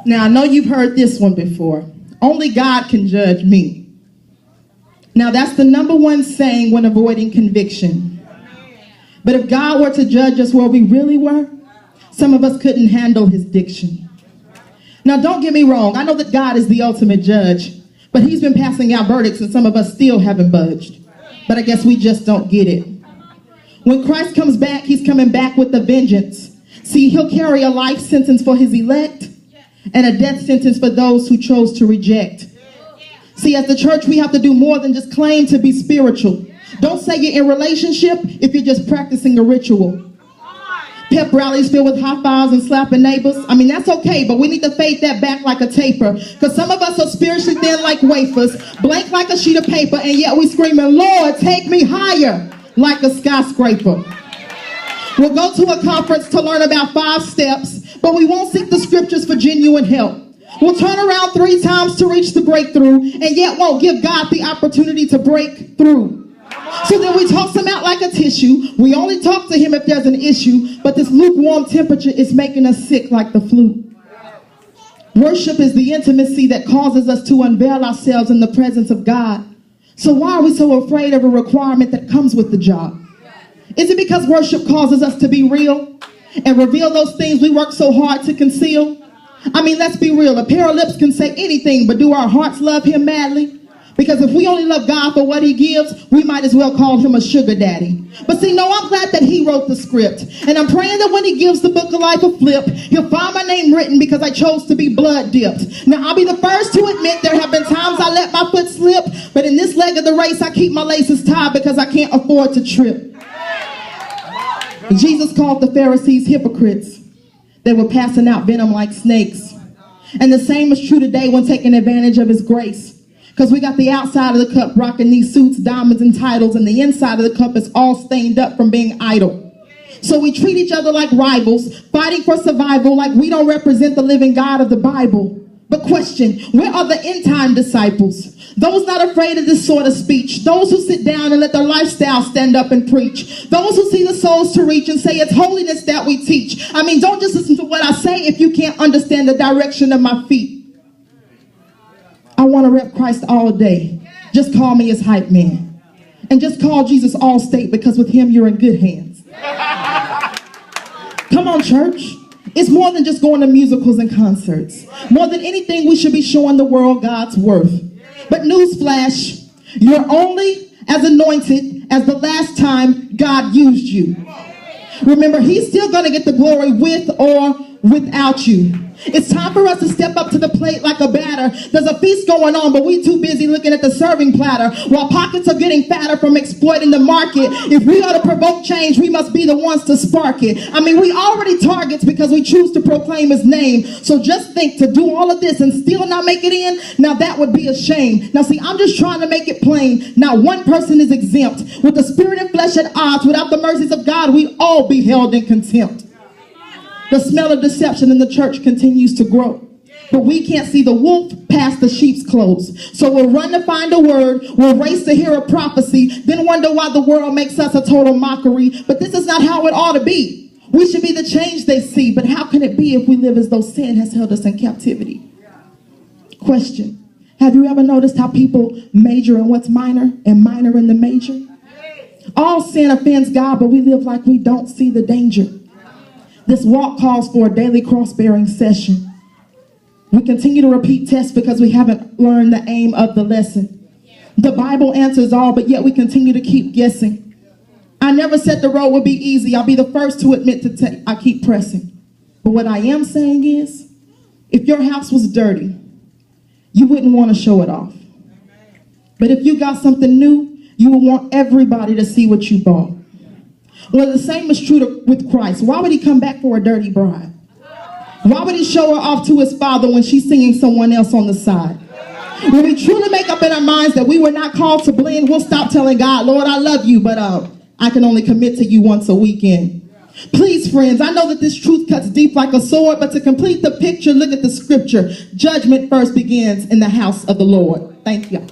Now, I know you've heard this one before. Only God can judge me. Now, that's the number one saying when avoiding conviction. But if God were to judge us where we really were, some of us couldn't handle his diction. Now, don't get me wrong. I know that God is the ultimate judge, but he's been passing out verdicts and some of us still haven't budged. But I guess we just don't get it. When Christ comes back, he's coming back with a vengeance. See, he'll carry a life sentence for his elect and a death sentence for those who chose to reject. See, as the church, we have to do more than just claim to be spiritual. Don't say you're in relationship if you're just practicing a ritual. Pep rallies filled with high fives and slapping neighbors. I mean, that's okay, but we need to fade that back like a taper. Because some of us are spiritually thin like wafers, blank like a sheet of paper, and yet we screaming, Lord, take me higher, like a skyscraper. We'll go to a conference to learn about 5 steps, but we won't seek the scriptures for genuine help. We'll turn around 3 times to reach the breakthrough, and yet won't give God the opportunity to break through. So then we toss him out like a tissue. We only talk to him if there's an issue, but this lukewarm temperature is making us sick like the flu. Worship is the intimacy that causes us to unveil ourselves in the presence of God. So why are we so afraid of a requirement that comes with the job? Is it because worship causes us to be real and reveal those things we work so hard to conceal? I mean, let's be real. A pair of lips can say anything, but do our hearts love him madly? Because if we only love God for what he gives, we might as well call him a sugar daddy. But see, no, I'm glad that he wrote the script. And I'm praying that when he gives the book of life a flip, he'll find my name written because I chose to be blood dipped. Now, I'll be the first to admit there have been times I let my foot slip. But in this leg of the race, I keep my laces tied because I can't afford to trip. Jesus called the Pharisees hypocrites. They were passing out venom like snakes. And the same is true today when taking advantage of his grace. Because we got the outside of the cup rocking these suits, diamonds, and titles, and the inside of the cup is all stained up from being idle. So we treat each other like rivals, fighting for survival like we don't represent the living God of the Bible. But question, where are the end time disciples? Those not afraid of this sort of speech. Those who sit down and let their lifestyle stand up and preach. Those who see the souls to reach and say it's holiness that we teach. I mean, don't just listen to what I say if you can't understand the direction of my feet. I want to rep Christ all day. Just call me his hype man. And just call Jesus Allstate because with him you're in good hands. Come on, church. It's more than just going to musicals and concerts. More than anything, we should be showing the world God's worth. But newsflash, you're only as anointed as the last time God used you. Remember, he's still going to get the glory with or without you. It's time for us to step up to the plate like a batter. There's a feast going on, but we too busy looking at the serving platter. While pockets are getting fatter from exploiting the market. If we are to provoke change, we must be the ones to spark it. I mean, we already targets because we choose to proclaim his name. So just think, to do all of this and still not make it in, now that would be a shame. Now see, I'm just trying to make it plain. Not one person is exempt. With the spirit and flesh at odds, without the mercies of God, we all be held in contempt. The smell of deception in the church continues to grow. But we can't see the wolf past the sheep's clothes. So we'll run to find a word, we'll race to hear a prophecy, then wonder why the world makes us a total mockery. But this is not how it ought to be. We should be the change they see. But how can it be if we live as though sin has held us in captivity? Question. Have you ever noticed how people major in what's minor and minor in the major? All sin offends God, but we live like we don't see the danger. This walk calls for a daily cross-bearing session. We continue to repeat tests because we haven't learned the aim of the lesson. The Bible answers all, but yet we continue to keep guessing. I never said the road would be easy. I'll be the first to admit I keep pressing. But what I am saying is, if your house was dirty, you wouldn't want to show it off. But if you got something new, you would want everybody to see what you bought. Well, the same is true with Christ. Why would he come back for a dirty bride? Why would he show her off to his father when she's singing someone else on the side? When we truly make up in our minds that we were not called to blend, we'll stop telling God, Lord, I love you, but I can only commit to you once a weekend. Please, friends, I know that this truth cuts deep like a sword, but to complete the picture, look at the scripture. Judgment first begins in the house of the Lord. Thank you.